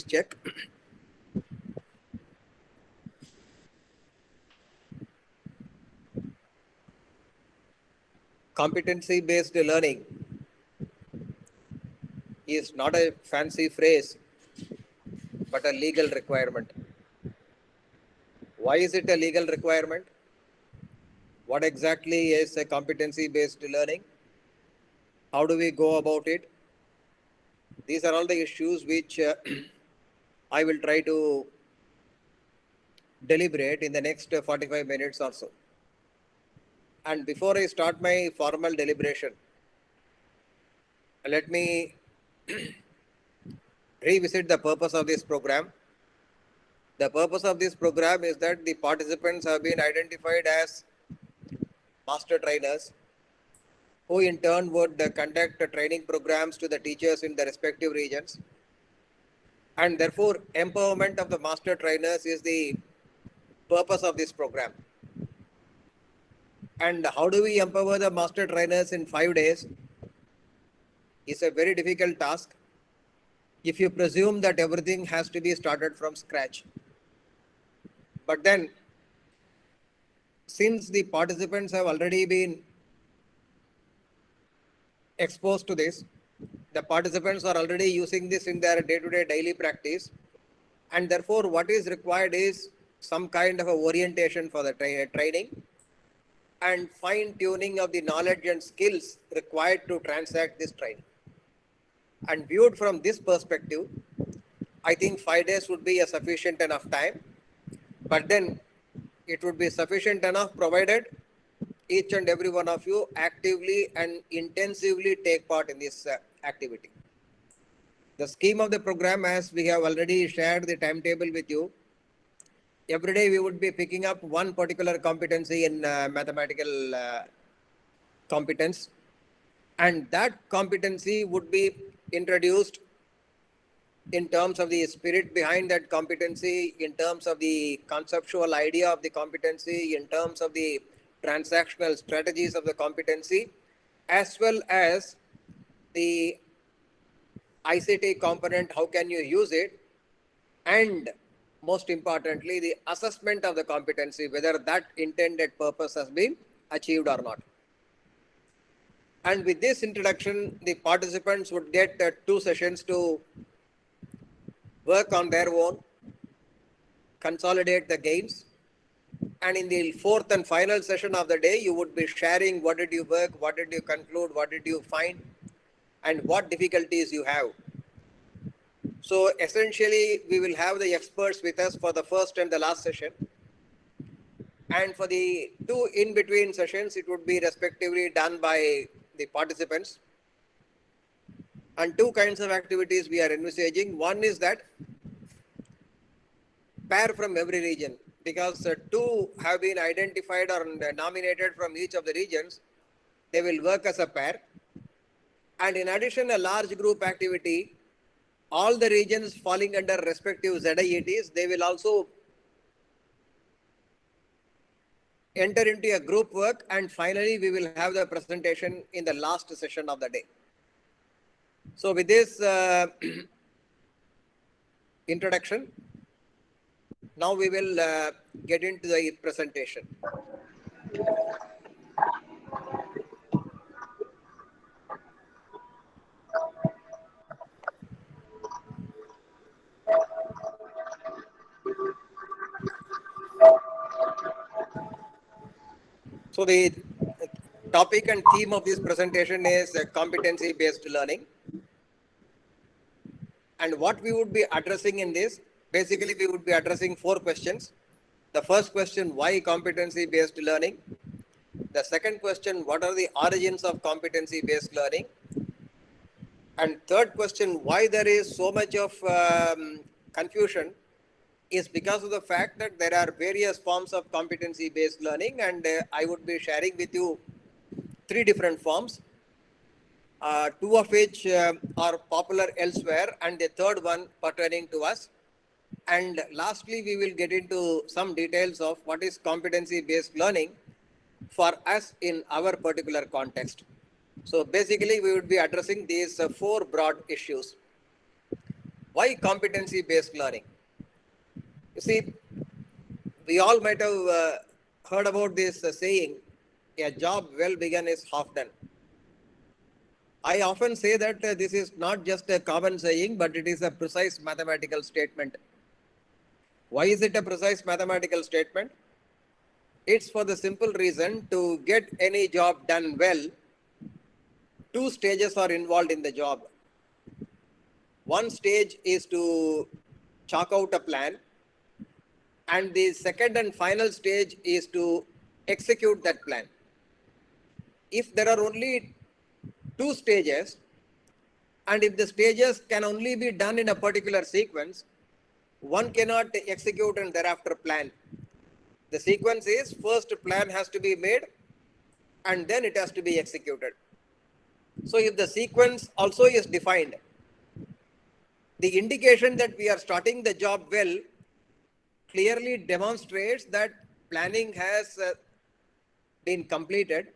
check. Competency-based learning is not a fancy phrase, but a legal requirement. Why is it a legal requirement? What exactly is a competency-based learning? How do we go about it? These are all the issues which I will try to deliberate in the next 45 minutes or so. And before I start my formal deliberation, let me revisit the purpose of this program. The purpose of this program is that the participants have been identified as master trainers, who in turn would conduct training programs to the teachers in the respective regions. And therefore, empowerment of the master trainers is the purpose of this program. And how do we empower the master trainers in 5 days? Is a very difficult task if you presume that everything has to be started from scratch. But then, since the participants have already been exposed to this, the participants are already using this in their day-to-day daily practice, and therefore what is required is some kind of a orientation for the training and fine-tuning of the knowledge and skills required to transact this training. And viewed from this perspective, I think 5 days would be a sufficient enough time, but then it would be sufficient enough provided each and every one of you actively and intensively take part in this activity. The scheme of the program, as we have already shared the timetable with you, every day we would be picking up one particular competency in mathematical competence, and that competency would be introduced in terms of the spirit behind that competency, in terms of the conceptual idea of the competency, in terms of the transactional strategies of the competency, as well as the ICT component, how can you use it, and most importantly, the assessment of the competency, whether that intended purpose has been achieved or not. And with this introduction, the participants would get 2 sessions to work on their own, consolidate the gains, and in the 4th and final session of the day, you would be sharing what did you work, what did you conclude, what did you find, and what difficulties you have. So essentially, we will have the experts with us for the first and the last session. And for the 2 in-between sessions, it would be respectively done by the participants. And 2 kinds of activities we are envisaging. One is that pair from every region, because 2 have been identified or nominated from each of the regions. They will work as a pair. And in addition, a large group activity, all the regions falling under respective ZIETs, they will also enter into a group work, and finally we will have the presentation in the last session of the day. So with this introduction, now we will get into the presentation. So the topic and theme of this presentation is competency-based learning. And what we would be addressing in this, basically we would be addressing 4 questions. The first question, why competency-based learning? The second question, what are the origins of competency-based learning? And third question, why there is so much of confusion is because of the fact that there are various forms of competency-based learning, and I would be sharing with you 3 different forms, 2 of which are popular elsewhere, and the third one pertaining to us. And lastly, we will get into some details of what is competency-based learning for us in our particular context. So basically, we would be addressing these 4 broad issues. Why competency-based learning? You see, we all might have heard about this saying, a job well begun is half done. I often say that this is not just a common saying, but it is a precise mathematical statement. Why is it a precise mathematical statement? It's for the simple reason, to get any job done well, two stages are involved in the job. One stage is to chalk out a plan, and the second and final stage is to execute that plan. If there are only two stages, and if the stages can only be done in a particular sequence, one cannot execute and thereafter plan. The sequence is, first plan has to be made and then it has to be executed. So if the sequence also is defined, the indication that we are starting the job well clearly demonstrates that planning has been completed,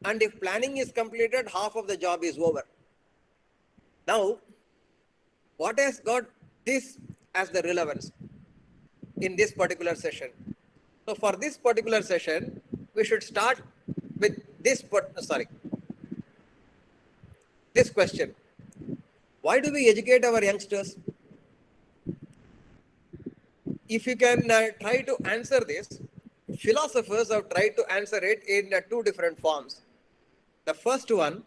and if planning is completed, half of the job is over. Now, what has got this as the relevance in this particular session? So for this particular session, we should start with this question. Why do we educate our youngsters? If you can try to answer this, philosophers have tried to answer it in two different forms. The first one,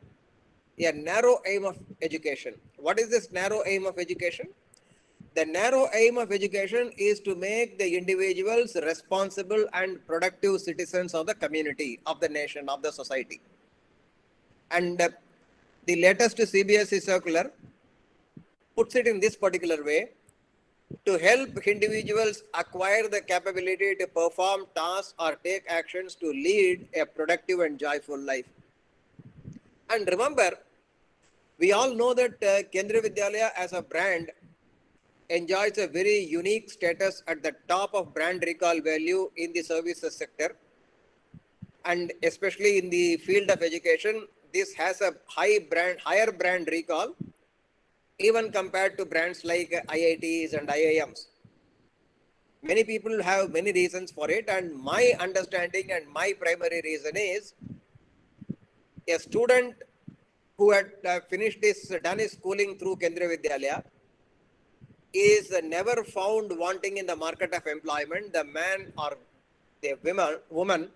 a narrow aim of education. What is this narrow aim of education? The narrow aim of education is to make the individuals responsible and productive citizens of the community, of the nation, of the society. And the latest CBSE circular puts it in this particular way: to help individuals acquire the capability to perform tasks or take actions to lead a productive and joyful life. And remember, we all know that Kendriya Vidyalaya as a brand enjoys a very unique status at the top of brand recall value in the services sector. And especially in the field of education, this has a higher brand recall, even compared to brands like IITs and IIMs. Many people have many reasons for it, and my understanding and my primary reason is, a student who had done his schooling through Kendriya Vidyalaya is never found wanting in the market of employment. The man or the woman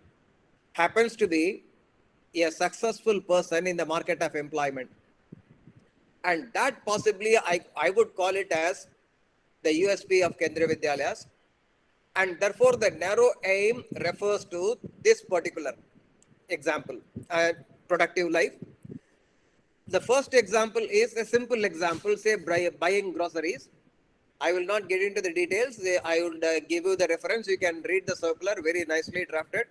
happens to be a successful person in the market of employment. And that possibly I would call it as the USP of Kendriya Vidyalayas. And therefore, the narrow aim refers to this particular example, productive life. The first example is a simple example, say buying groceries. I will not get into the details. I will give you the reference. You can read the circular, very nicely drafted.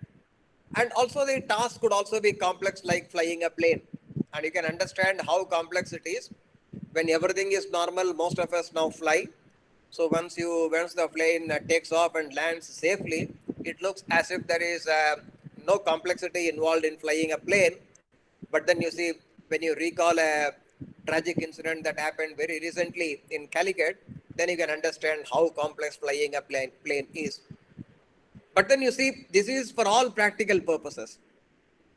And also the task could also be complex, like flying a plane. And you can understand how complex it is. When everything is normal, most of us now fly. So once the plane takes off and lands safely, it looks as if there is no complexity involved in flying a plane. But then you see, when you recall a tragic incident that happened very recently in Calicut, then you can understand how complex flying a plane is. But then you see, this is for all practical purposes.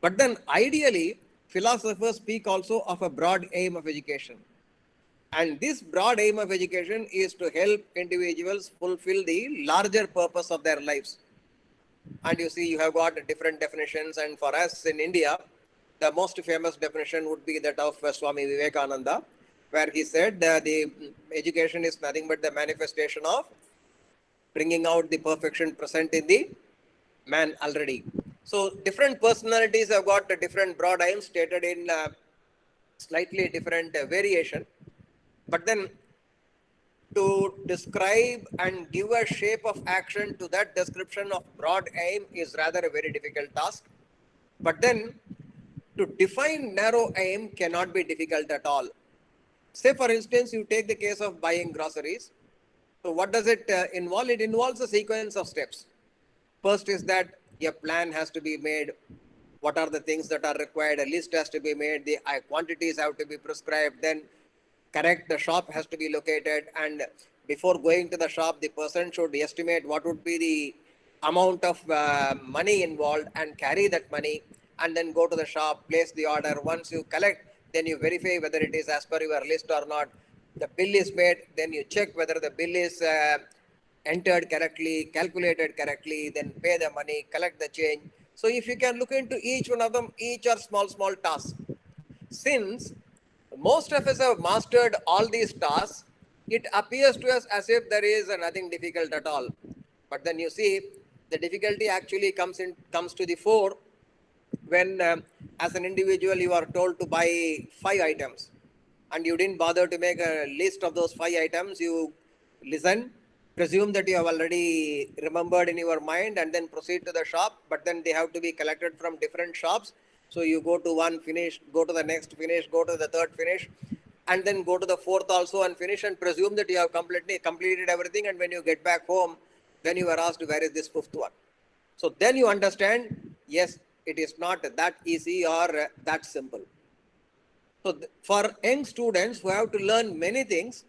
But then ideally, philosophers speak also of a broad aim of education. And this broad aim of education is to help individuals fulfill the larger purpose of their lives. And you see, you have got different definitions. And for us in India, the most famous definition would be that of Swami Vivekananda, where he said that the education is nothing but the manifestation of bringing out the perfection present in the man already. So different personalities have got a different broad aims stated in slightly different variation. But then to describe and give a shape of action to that description of broad aim is rather a very difficult task. But then to define narrow aim cannot be difficult at all. Say, for instance, you take the case of buying groceries. So what does it involve? It involves a sequence of steps. First is that a plan has to be made. What are the things that are required? A list has to be made. The quantities have to be prescribed. Then correct, the shop has to be located, and before going to the shop, the person should estimate what would be the amount of money involved and carry that money, and then go to the shop, place the order. Once you collect, then you verify whether it is as per your list or not. The bill is made, then you check whether the bill is entered correctly, calculated correctly, then pay the money, collect the change. So if you can look into each one of them, each are small, small tasks. Since most of us have mastered all these tasks, it appears to us as if there is nothing difficult at all. But then you see, the difficulty actually comes to the fore when, as an individual, you are told to buy 5 items, and you didn't bother to make a list of those 5 items. You listen, presume that you have already remembered in your mind, and then proceed to the shop. But then they have to be collected from different shops. So you go to one, finish, go to the next, finish, go to the third, finish, and then go to the fourth also and finish, and presume that you have completed everything. And when you get back home, then you are asked, where is this fifth one? So then you understand, yes, it is not that easy or that simple. So for young students who have to learn many things,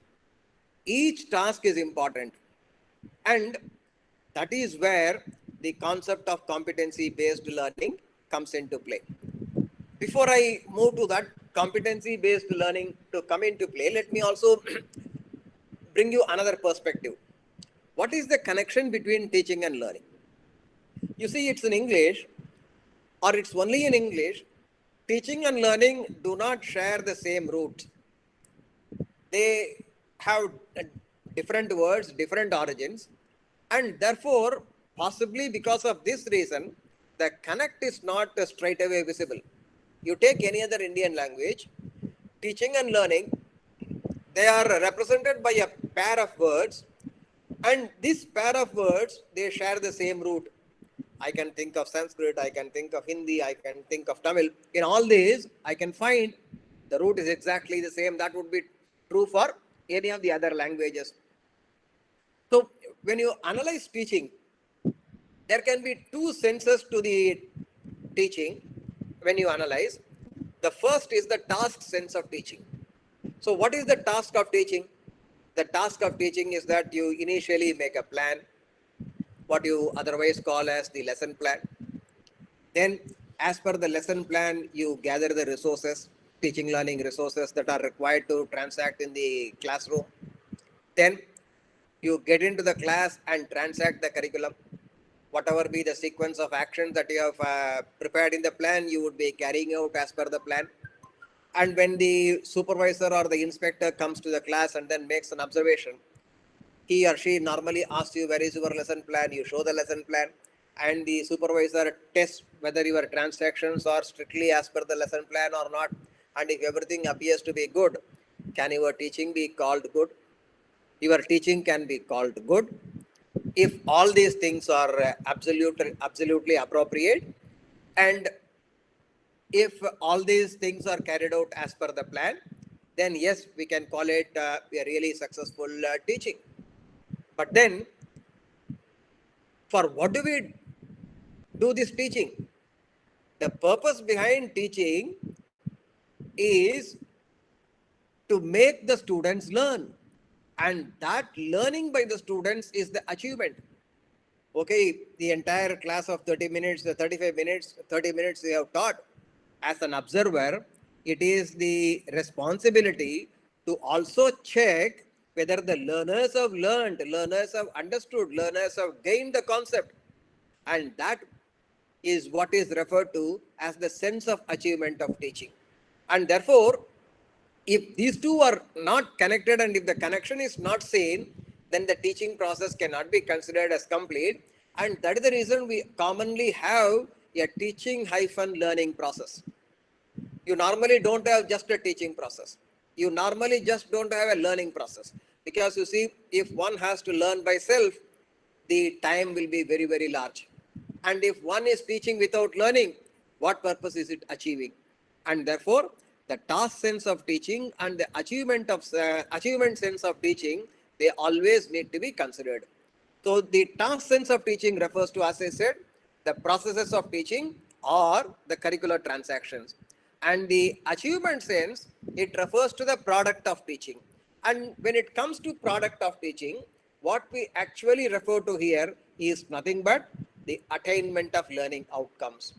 each task is important. And that is where the concept of competency-based learning comes into play. Before I move to that competency-based learning to come into play, let me also bring you another perspective. What is the connection between teaching and learning? You see, it's in English, or it's only in English. Teaching and learning do not share the same root. They have different words, different origins, and therefore, possibly because of this reason, the connect is not straight away visible. You take any other Indian language, teaching and learning, they are represented by a pair of words, and this pair of words, they share the same root. I can think of Sanskrit, I can think of Hindi, I can think of Tamil. In all these, I can find the root is exactly the same. That would be true for any of the other languages. So when you analyze teaching, there can be two senses to the teaching when you analyze. The first is the task sense of teaching. So what is the task of teaching? The task of teaching is that you initially make a plan, what you otherwise call as the lesson plan. Then, as per the lesson plan, you gather the resources, teaching learning resources that are required to transact in the classroom. Then, you get into the class and transact the curriculum. Whatever be the sequence of actions that you have prepared in the plan, you would be carrying out as per the plan. And when the supervisor or the inspector comes to the class and then makes an observation, he or she normally asks you, where is your lesson plan? You show the lesson plan, and the supervisor tests whether your transactions are strictly as per the lesson plan or not. And if everything appears to be good, can your teaching be called good? Your teaching can be called good if all these things are absolutely appropriate, and if all these things are carried out as per the plan, then yes, we can call it a really successful teaching. But then, for what do we do this teaching? The purpose behind teaching is to make the students learn, and that learning by the students is the achievement. Okay, the entire class of 30 minutes, 35 minutes, 30 minutes they have taught. As an observer, it is the responsibility to also check whether the learners have learned, learners have understood, learners have gained the concept. And that is what is referred to as the sense of achievement of teaching. And therefore, if these two are not connected and if the connection is not seen, then the teaching process cannot be considered as complete. And that is the reason we commonly have a teaching hyphen learning process. You normally don't have just a teaching process. You normally just don't have a learning process. Because you see, if one has to learn by self, the time will be very, very large. And if one is teaching without learning, what purpose is it achieving? And therefore, the task sense of teaching and the achievement sense of teaching, they always need to be considered. So the task sense of teaching refers to, as I said, the processes of teaching or the curricular transactions. And the achievement sense, it refers to the product of teaching. And when it comes to product of teaching, what we actually refer to here is nothing but the attainment of learning outcomes.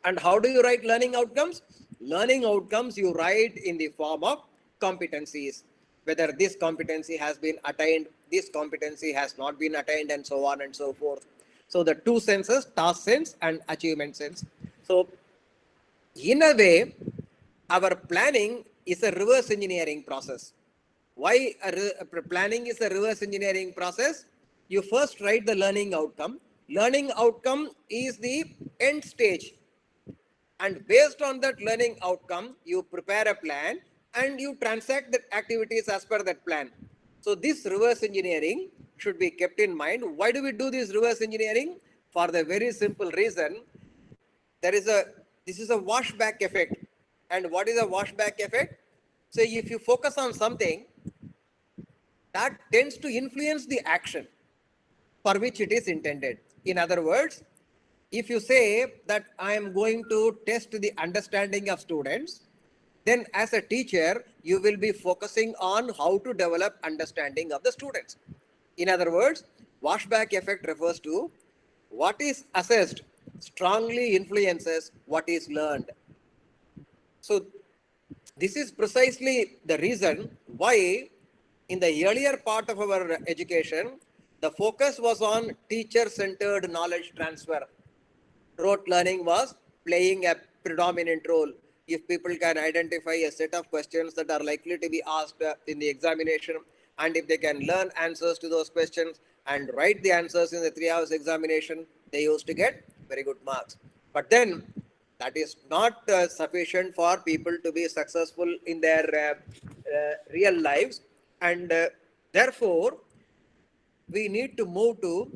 And how do you write learning outcomes? Learning outcomes you write in the form of competencies, whether this competency has been attained, this competency has not been attained, and so on and so forth. So the two senses, task sense and achievement sense. So in a way, our planning is a reverse engineering process. Why planning is a reverse engineering process? You first write the learning outcome. Learning outcome is the end stage, and based on that learning outcome, you prepare a plan and you transact the activities as per that plan. So this reverse engineering should be kept in mind. Why do we do this reverse engineering? For the very simple reason, this is a washback effect. And what is a washback effect? So if you focus on something, that tends to influence the action for which it is intended. In other words, if you say that I am going to test the understanding of students, then as a teacher, you will be focusing on how to develop understanding of the students. In other words, washback effect refers to what is assessed strongly influences what is learned. So this is precisely the reason why in the earlier part of our education, the focus was on teacher-centered knowledge transfer. Rote learning was playing a predominant role. If people can identify a set of questions that are likely to be asked in the examination, and if they can learn answers to those questions and write the answers in the 3 hours examination, they used to get very good marks. But then that is not sufficient for people to be successful in their real lives, and therefore we need to move to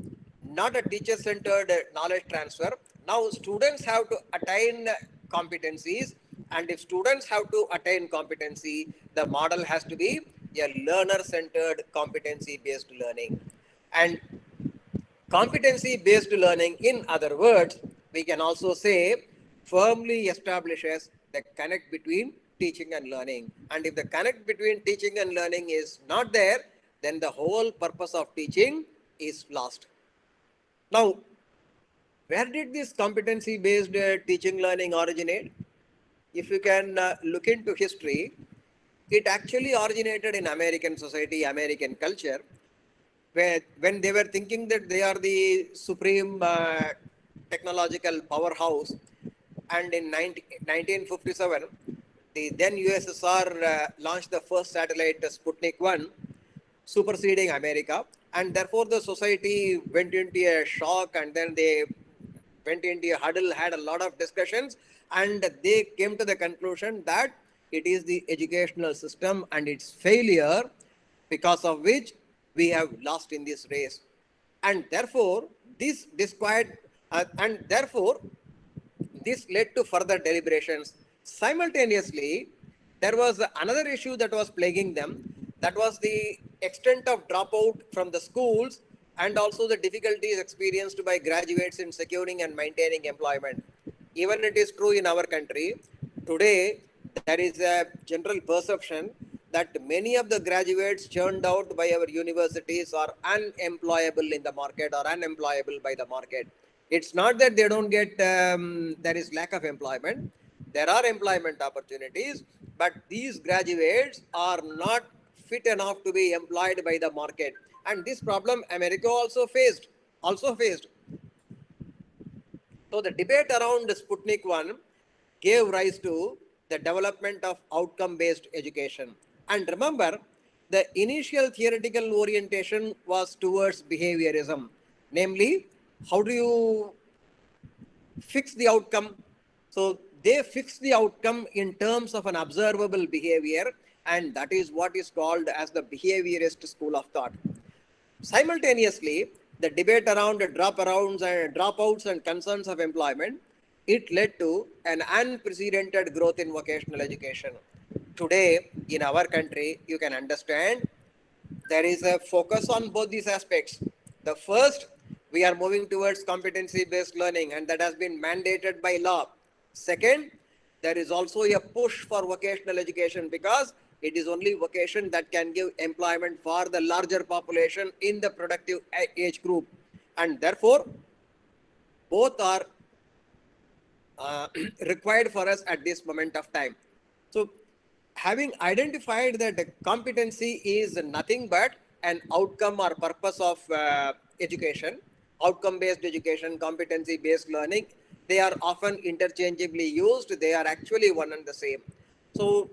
not a teacher-centered knowledge transfer. Now students have to attain competencies, and if students have to attain competency, the model has to be a learner-centered competency-based learning. And competency-based learning, in other words, we can also say firmly establishes the connect between teaching and learning. And if the connect between teaching and learning is not there, then the whole purpose of teaching is lost. Now, where did this competency-based teaching learning originate? If you can look into history, it actually originated in American society, American culture, where when they were thinking that they are the supreme technological powerhouse, and in 1957, the then USSR launched the first satellite, Sputnik 1, superseding America, and therefore the society went into a shock, and then they went into a huddle, had a lot of discussions, and they came to the conclusion that it is the educational system and its failure because of which we have lost in this race. And therefore this disquiet and therefore this led to further deliberations. Simultaneously, there was another issue that was plaguing them. That was the extent of dropout from the schools and also the difficulties experienced by graduates in securing and maintaining employment. Even it is true in our country, today there is a general perception that many of the graduates churned out by our universities are unemployable in the market or unemployable by the market. It's not that they don't get, there is lack of employment. There are employment opportunities, but these graduates are not fit enough to be employed by the market. And this problem America also faced. So the debate around Sputnik 1 gave rise to the development of outcome-based education. And remember, the initial theoretical orientation was towards behaviorism, namely, how do you fix the outcome? So they fix the outcome in terms of an observable behavior, and that is what is called as the behaviorist school of thought. Simultaneously, the debate around dropouts and concerns of employment, it led to an unprecedented growth in vocational education. Today, in our country, you can understand there is a focus on both these aspects. The first, we are moving towards competency-based learning, and that has been mandated by law. Second, there is also a push for vocational education because it is only vocation that can give employment for the larger population in the productive age group. And therefore, both are required for us at this moment of time. So, having identified that competency is nothing but an outcome or purpose of education, outcome-based education, competency-based learning, they are often interchangeably used. They are actually one and the same. So,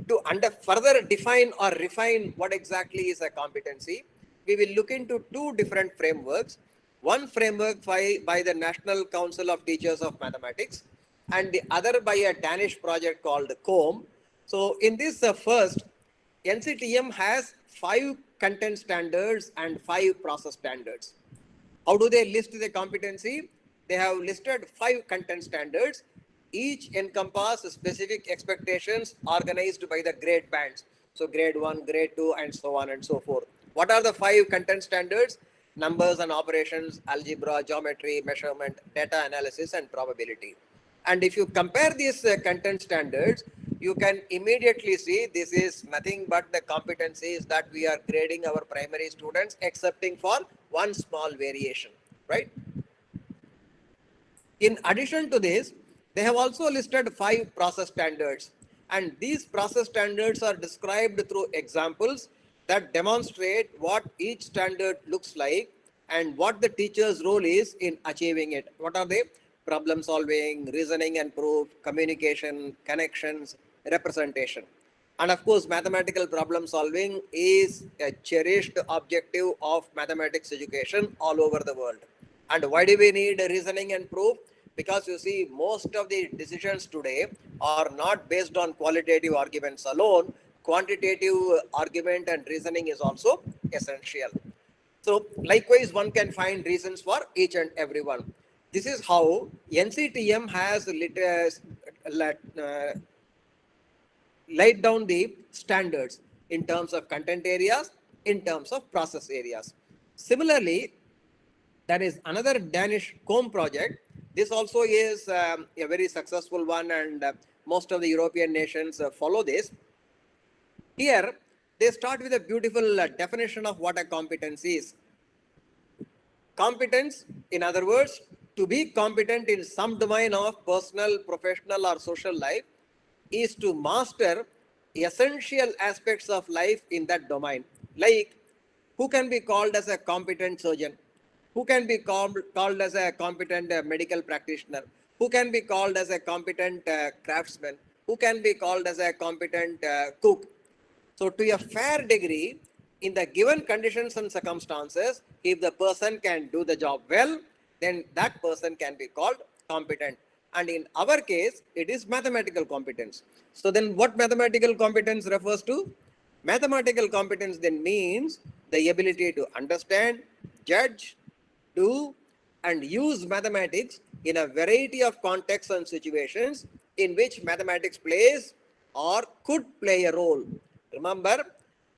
to further define or refine what exactly is a competency, we will look into two different frameworks. One framework by the National Council of Teachers of Mathematics and the other by a Danish project called COMB. So in this first, NCTM has 5 content standards and 5 process standards. How do they list the competency? They have listed 5 content standards. Each encompass specific expectations organized by the grade bands. So grade 1, grade 2, and so on and so forth. What are the 5 content standards? Numbers and operations, algebra, geometry, measurement, data analysis, and probability. And if you compare these content standards, you can immediately see this is nothing but the competencies that we are grading our primary students, excepting for one small variation, right? In addition to this, they have also listed 5 process standards, and these process standards are described through examples that demonstrate what each standard looks like and what the teacher's role is in achieving it. What are they? Problem solving, reasoning and proof, communication, connections, representation. And of course, mathematical problem solving is a cherished objective of mathematics education all over the world. And why do we need reasoning and proof? Because you see, most of the decisions today are not based on qualitative arguments alone. Quantitative argument and reasoning is also essential. So likewise, one can find reasons for each and every one. This is how NCTM has laid down the standards in terms of content areas, in terms of process areas. Similarly, there is another Danish COMB project. This also is a very successful one, and most of the European nations follow this. Here, they start with a beautiful definition of what a competence is. Competence, in other words, to be competent in some domain of personal, professional, or social life is to master essential aspects of life in that domain. Like, who can be called as a competent surgeon? Who can be called as a competent medical practitioner? Who can be called as a competent craftsman? Who can be called as a competent cook? So to a fair degree, in the given conditions and circumstances, if the person can do the job well, then that person can be called competent. And in our case, it is mathematical competence. So then what mathematical competence refers to? Mathematical competence then means the ability to understand, judge, do, and use mathematics in a variety of contexts and situations in which mathematics plays or could play a role. Remember,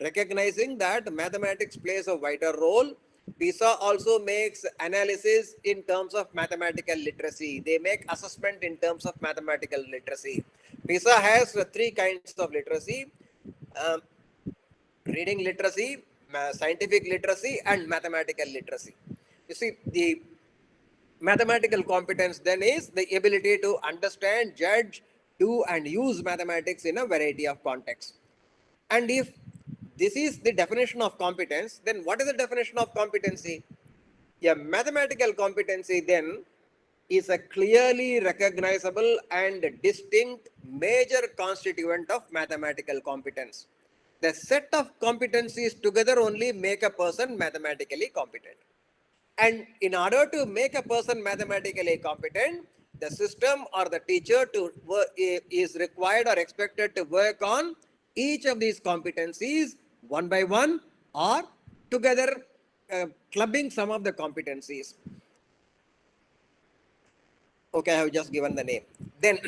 recognizing that mathematics plays a vital role, PISA also makes analysis in terms of mathematical literacy. They make assessment in terms of mathematical literacy. PISA has 3 kinds of literacy: reading literacy, scientific literacy, and mathematical literacy. You see, the mathematical competence then is the ability to understand, judge, do, and use mathematics in a variety of contexts. And if this is the definition of competence, then what is the definition of competency? A mathematical competency then is a clearly recognizable and distinct major constituent of mathematical competence. The set of competencies together only make a person mathematically competent. And in order to make a person mathematically competent, the system or the teacher is required or expected to work on each of these competencies one by one or together, clubbing some of the competencies. Okay, I have just given the name. Then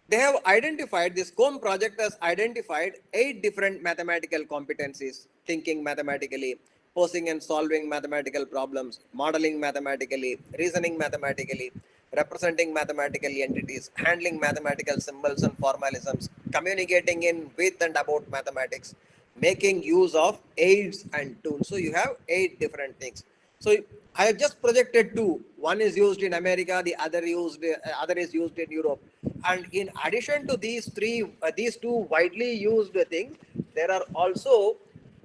they have identified, this COMB project has identified 8 different mathematical competencies: thinking mathematically, posing and solving mathematical problems, modeling mathematically, reasoning mathematically, representing mathematical entities, handling mathematical symbols and formalisms, communicating in with and about mathematics, making use of aids and tools. So you have 8 different things. So I have just projected two. One is used in America, the other is used in Europe. And in addition to these two widely used things, there are also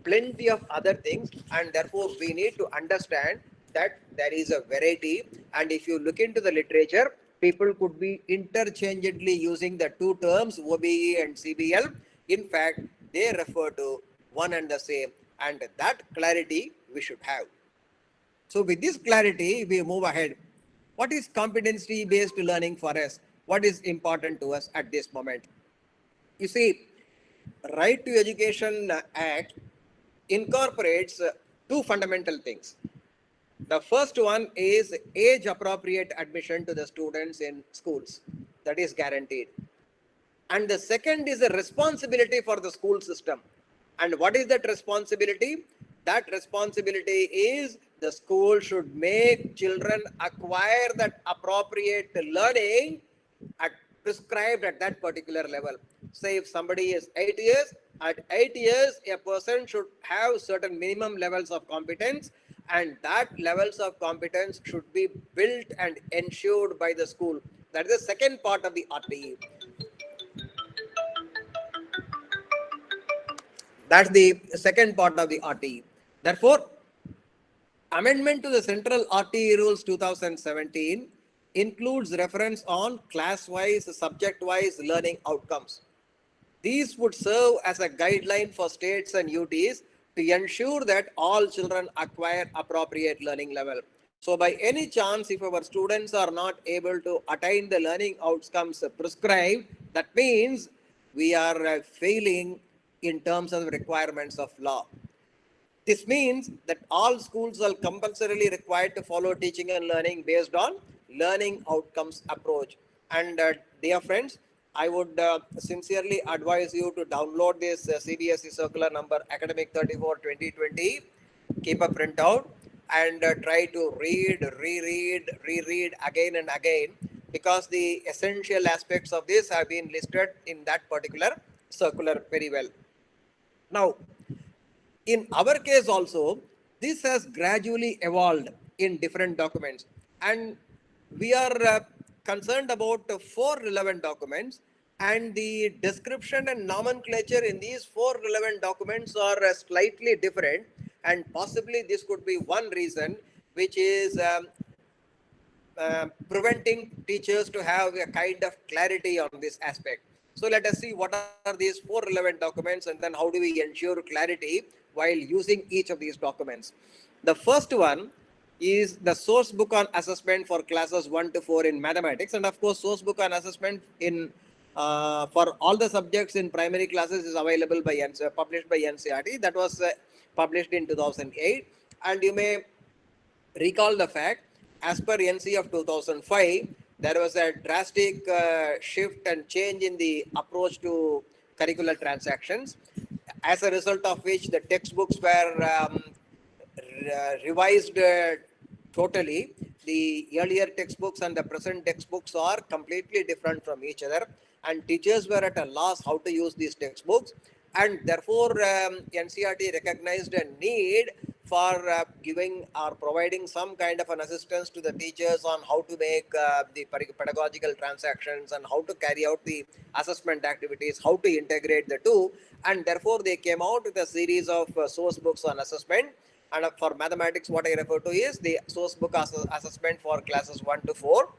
plenty of other things, and therefore we need to understand that there is a variety. And if you look into the literature, people could be interchangeably using the two terms OBE and CBL. In fact, they refer to one and the same, and that clarity we should have. So with this clarity, we move ahead. What is competency-based learning for us? What is important to us at this moment? You see, Right to Education Act incorporates two fundamental things. The first one is age appropriate admission to the students in schools. That is guaranteed. And the second is a responsibility for the school system. And what is that responsibility? That responsibility is the school should make children acquire that appropriate learning at prescribed at that particular level. Say if somebody is 8 years, at 8 years a person should have certain minimum levels of competence, and that levels of competence should be built and ensured by the school. That is the second part of the RTE. That's the second part of the RTE. Therefore, amendment to the Central RTE Rules 2017 includes reference on class-wise, subject-wise learning outcomes. These would serve as a guideline for states and UTs to ensure that all children acquire appropriate learning level. So by any chance, if our students are not able to attain the learning outcomes prescribed, that means we are failing in terms of the requirements of law. This means that all schools are compulsorily required to follow teaching and learning based on learning outcomes approach. And dear friends, I would sincerely advise you to download this CBSE circular number academic 34/2020, keep a printout, and try to reread again and again, because the essential aspects of this have been listed in that particular circular very well. Now, in our case also, this has gradually evolved in different documents, and we are concerned about 4 relevant documents, and the description and nomenclature in these 4 relevant documents are slightly different, and possibly this could be one reason which is preventing teachers to have a kind of clarity on this aspect. So let us see what are these 4 relevant documents, and then how do we ensure clarity while using each of these documents. The first one is the source book on assessment for classes 1 to 4 in mathematics, and of course source book on assessment in for all the subjects in primary classes is available by published by NCERT. That was published in 2008, and you may recall the fact, as per NC of 2005, there was a drastic shift and change in the approach to curricular transactions, as a result of which the textbooks were revised totally. The earlier textbooks and the present textbooks are completely different from each other, and teachers were at a loss how to use these textbooks, and therefore NCERT recognized a need for giving or providing some kind of an assistance to the teachers on how to make the pedagogical transactions and how to carry out the assessment activities, how to integrate the two, and therefore they came out with a series of source books on assessment. And for mathematics, what I refer to is the source book assessment for classes 1 to 4.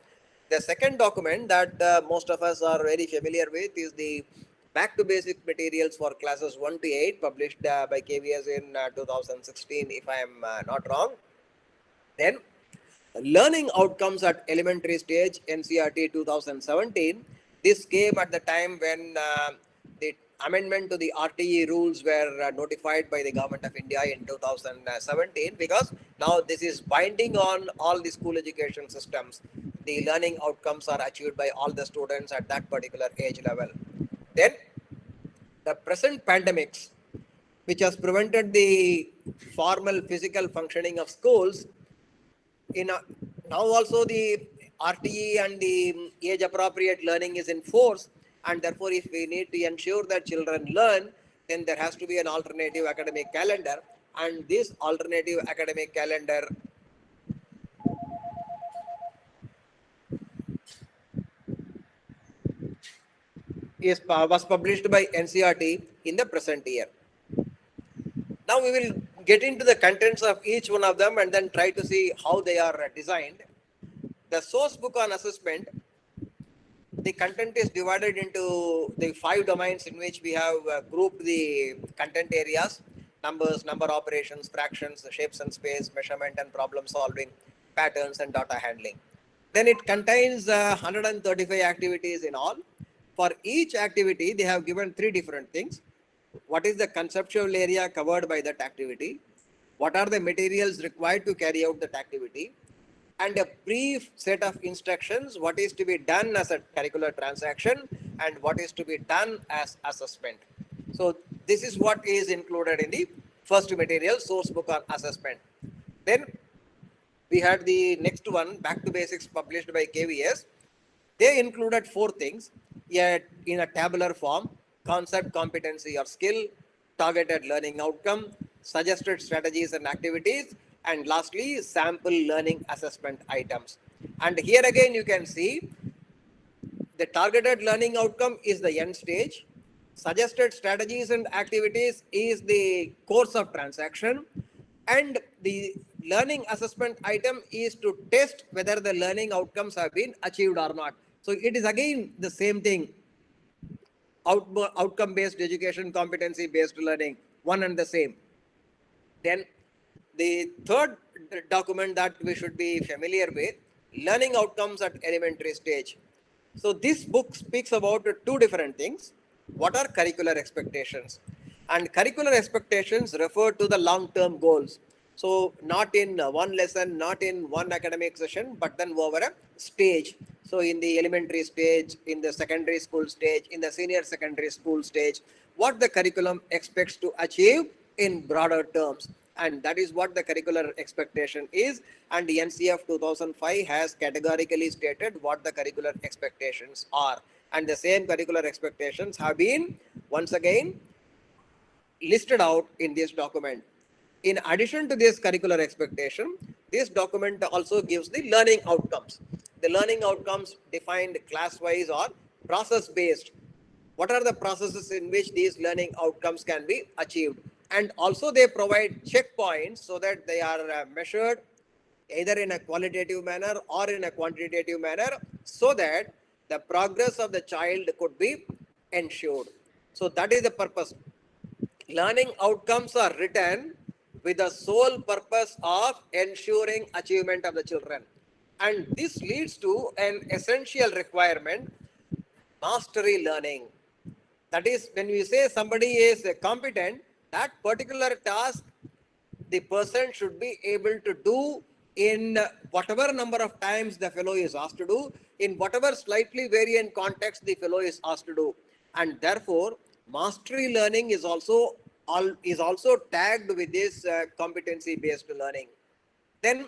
The second document that most of us are very familiar with is the Back to Basic Materials for classes 1 to 8, published by KVS in 2016, if I am not wrong. Then, learning outcomes at elementary stage, NCERT 2017. This came at the time when the amendment to the RTE rules were notified by the Government of India in 2017, because now this is binding on all the school education systems. The learning outcomes are achieved by all the students at that particular age level. Then the present pandemics, which has prevented the formal physical functioning of schools, now also the RTE and the age appropriate learning is in force, and therefore if we need to ensure that children learn, then there has to be an alternative academic calendar, and this alternative academic calendar was published by NCERT in the present year. Now we will get into the contents of each one of them and then try to see how they are designed. The source book on assessment, the content is divided into the 5 domains in which we have grouped the content areas: numbers, number operations, fractions, shapes and space, measurement and problem solving, patterns and data handling. Then it contains 135 activities in all. For each activity, they have given 3 different things. What is the conceptual area covered by that activity? What are the materials required to carry out that activity? And a brief set of instructions, what is to be done as a curricular transaction and what is to be done as assessment. So this is what is included in the first material, source book on assessment. Then we had the next one, Back to Basics, published by KVS. They included 4 things, yet in a tabular form: concept, competency or skill, targeted learning outcome, suggested strategies and activities, and lastly, sample learning assessment items. And here again, you can see the targeted learning outcome is the end stage. Suggested strategies and activities is the course of transaction. And the learning assessment item is to test whether the learning outcomes have been achieved or not. So it is again the same thing: outcome based education, competency based learning, one and the same. Then the third document that we should be familiar with, learning outcomes at elementary stage. So this book speaks about 2 different things. What are curricular expectations? And curricular expectations refer to the long-term goals. So not in one lesson, not in one academic session, but then over a stage. So in the elementary stage, in the secondary school stage, in the senior secondary school stage, what the curriculum expects to achieve in broader terms. And that is what the curricular expectation is. And the NCF 2005 has categorically stated what the curricular expectations are. And the same curricular expectations have been once again listed out in this document. In addition to this curricular expectation, this document also gives the learning outcomes. The learning outcomes defined class-wise or process-based. What are the processes in which these learning outcomes can be achieved? And also they provide checkpoints so that they are measured either in a qualitative manner or in a quantitative manner, so that the progress of the child could be ensured. So that is the purpose. Learning outcomes are written with the sole purpose of ensuring achievement of the children. And this leads to an essential requirement: mastery learning. That is, when we say somebody is competent, that particular task the person should be able to do in whatever number of times the fellow is asked to do, in whatever slightly variant context the fellow is asked to do. And therefore, mastery learning is also tagged with this competency-based learning. Then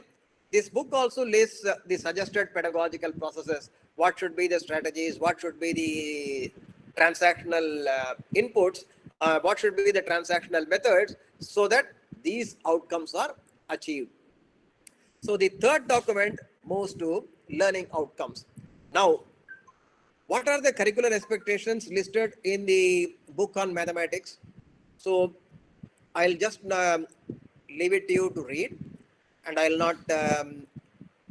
this book also lists the suggested pedagogical processes. What should be the strategies? What should be the transactional inputs? What should be the transactional methods so that these outcomes are achieved? So the third document moves to learning outcomes. Now, what are the curricular expectations listed in the book on mathematics? So I'll just leave it to you to read, and I'll not,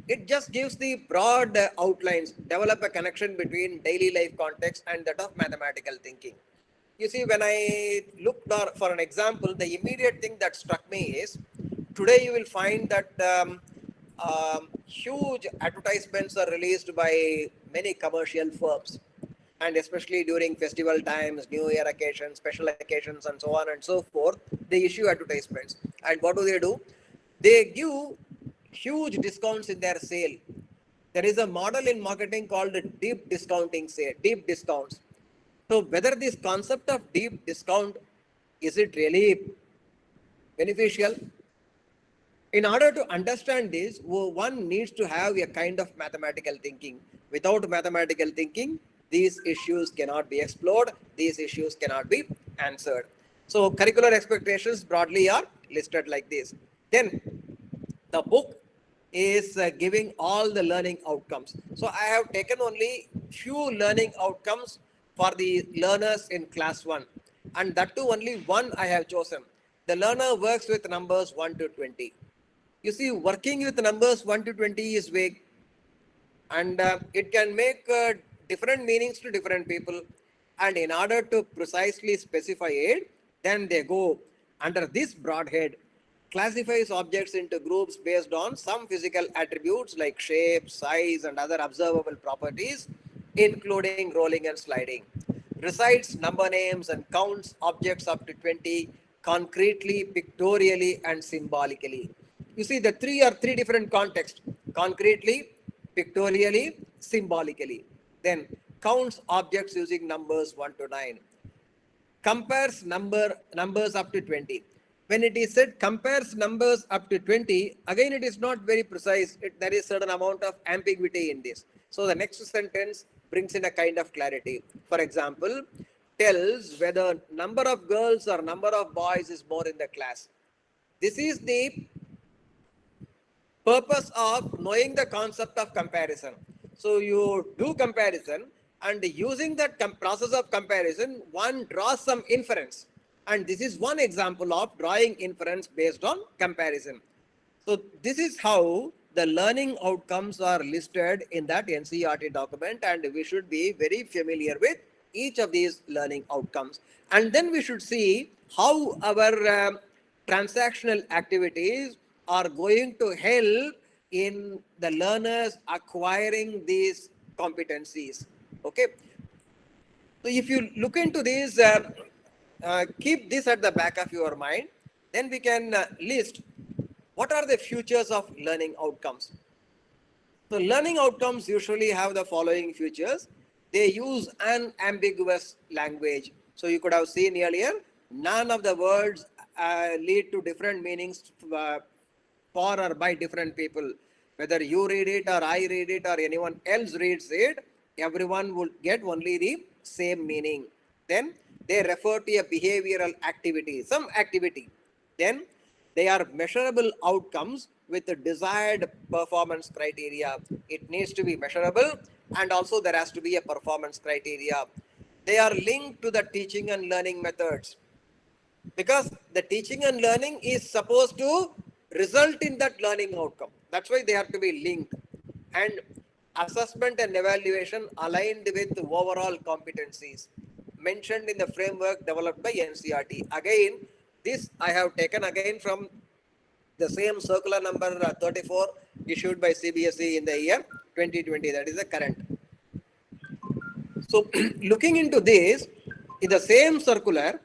it just gives the broad outlines, develop a connection between daily life context and that of mathematical thinking. You see, when I looked for an example, the immediate thing that struck me is, today you will find that huge advertisements are released by many commercial firms, and especially during festival times, New Year occasions, special occasions, and so on and so forth, they issue advertisements. And what do? They give huge discounts in their sale. There is a model in marketing called deep discounting sale, deep discounts. So whether this concept of deep discount, is it really beneficial? In order to understand this, one needs to have a kind of mathematical thinking. Without mathematical thinking, these issues cannot be explored, these issues cannot be answered. So curricular expectations broadly are listed like this. Then the book is giving all the learning outcomes. So I have taken only few learning outcomes for the learners in class 1, and that too only one I have chosen. The learner works with numbers 1 to 20. You see, working with numbers 1 to 20 is vague, and it can make different meanings to different people. And in order to precisely specify it, then they go under this broad head, classifies objects into groups based on some physical attributes like shape, size, and other observable properties, including rolling and sliding. Recites number names and counts objects up to 20 concretely, pictorially, and symbolically. You see, the three different contexts: concretely, pictorially, symbolically. Then counts objects using numbers 1 to 9. Compares numbers up to 20. When it is said compares numbers up to 20, again it is not very precise. There is certain amount of ambiguity in this. So the next sentence brings in a kind of clarity. For example, tells whether number of girls or number of boys is more in the class. This is the purpose of knowing the concept of comparison. So you do comparison, and using that process of comparison, one draws some inference. And this is one example of drawing inference based on comparison. So this is how the learning outcomes are listed in that NCERT document, and we should be very familiar with each of these learning outcomes. And then we should see how our transactional activities are going to help in the learners acquiring these competencies. Okay. So if you look into this, keep this at the back of your mind, then we can list what are the futures of learning outcomes. So learning outcomes usually have the following features. They use an ambiguous language. So you could have seen earlier, none of the words lead to different meanings for or by different people. Whether you read it or I read it or anyone else reads it, everyone will get only the same meaning. Then they refer to a behavioral activity, some activity. Then they are measurable outcomes with the desired performance criteria. It needs to be measurable, and also there has to be a performance criteria. They are linked to the teaching and learning methods, because the teaching and learning is supposed to result in that learning outcome. That's why they have to be linked. And assessment and evaluation aligned with overall competencies mentioned in the framework developed by NCERT. Again, this I have taken again from the same circular number 34 issued by CBSE in the year 2020. That is the current. So looking into this, in the same circular,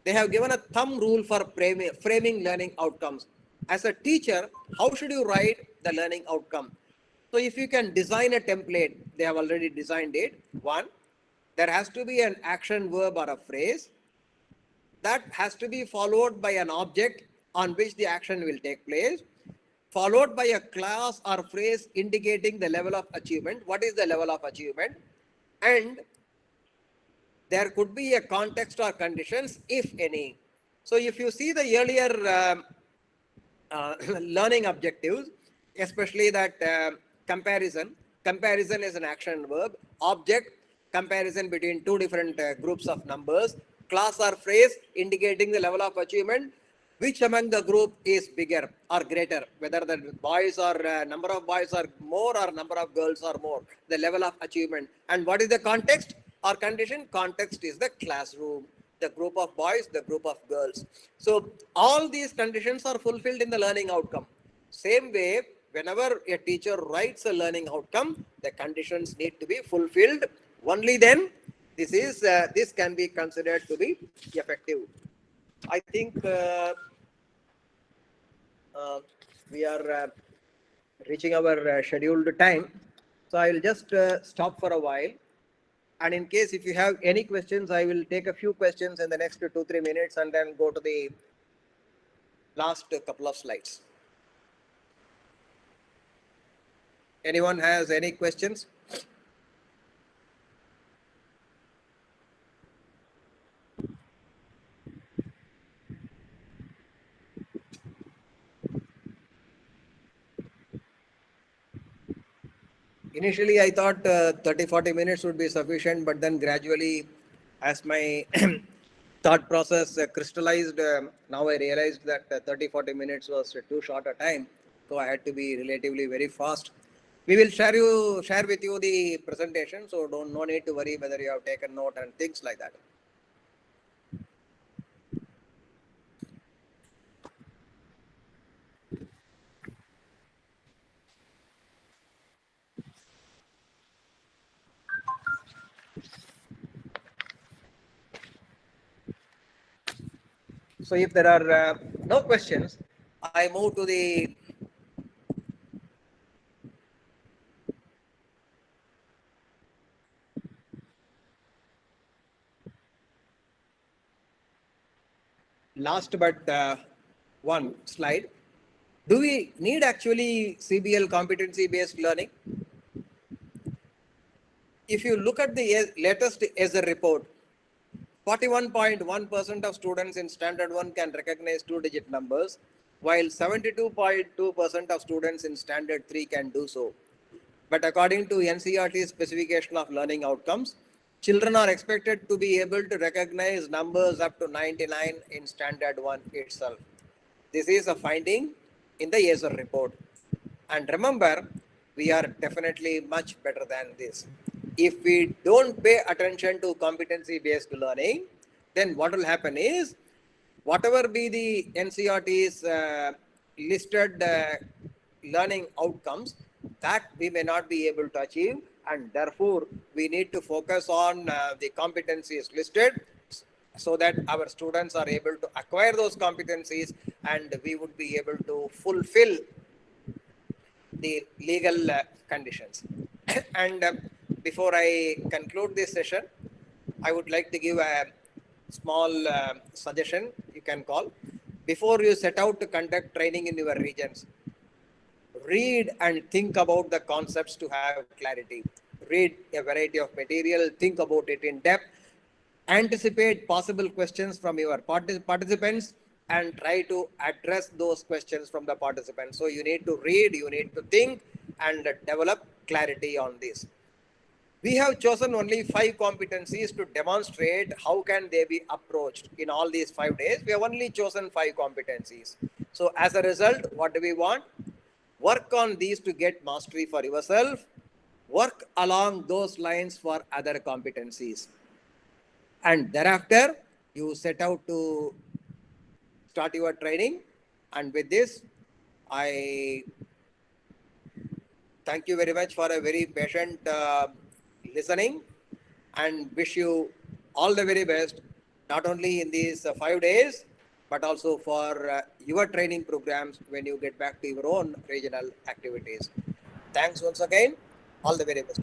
they have given a thumb rule for framing learning outcomes. As a teacher, how should you write the learning outcome? So if you can design a template, they have already designed it. One, there has to be an action verb or a phrase that has to be followed by an object on which the action will take place, followed by a clause or phrase indicating the level of achievement. What is the level of achievement? And there could be a context or conditions, if any. So if you see the earlier learning objectives, especially that comparison is an action verb, object, comparison between two different groups of numbers, class or phrase indicating the level of achievement, which among the group is bigger or greater, whether the boys or number of boys are more or number of girls are more, the level of achievement. And what is the context or condition? Context is the classroom, the group of boys, the group of girls. So all these conditions are fulfilled in the learning outcome. Same way, whenever a teacher writes a learning outcome, the conditions need to be fulfilled. Only then this can be considered to be effective. I think we are reaching our scheduled time. So I will just stop for a while. And in case if you have any questions, I will take a few questions in the next 2-3 minutes and then go to the last couple of slides. Anyone has any questions? Initially, I thought 30-40 minutes would be sufficient, but then gradually, as my thought process crystallized, now I realized that 30-40 minutes was too short a time. So I had to be relatively very fast. We will share with you the presentation, so no need to worry whether you have taken note and things like that. So if there are no questions, I move to the last but one slide. Do we need actually CBL competency based learning? If you look at the latest ESER report, 41.1% of students in standard 1 can recognize two-digit numbers, while 72.2% of students in standard 3 can do so. But according to NCERT's specification of learning outcomes, children are expected to be able to recognize numbers up to 99 in standard 1 itself. This is a finding in the ESER report. And remember, we are definitely much better than this. If we don't pay attention to competency-based learning, then what will happen is, whatever be the NCERT's listed learning outcomes, that we may not be able to achieve, and therefore we need to focus on the competencies listed so that our students are able to acquire those competencies and we would be able to fulfill the legal conditions. And before I conclude this session, I would like to give a small suggestion you can call. Before you set out to conduct training in your regions, read and think about the concepts to have clarity. Read a variety of material, think about it in depth, anticipate possible questions from your participants and try to address those questions from the participants. So you need to read, you need to think and develop clarity on this. We have chosen only 5 competencies to demonstrate how can they be approached in all these 5 days. We have only chosen 5 competencies. So as a result, what do we want? Work on these to get mastery for yourself. Work along those lines for other competencies. And thereafter, you set out to start your training. And with this, I thank you very much for a very patient listening and wish you all the very best, not only in these 5 days, but also for your training programs when you get back to your own regional activities. Thanks once again. All the very best.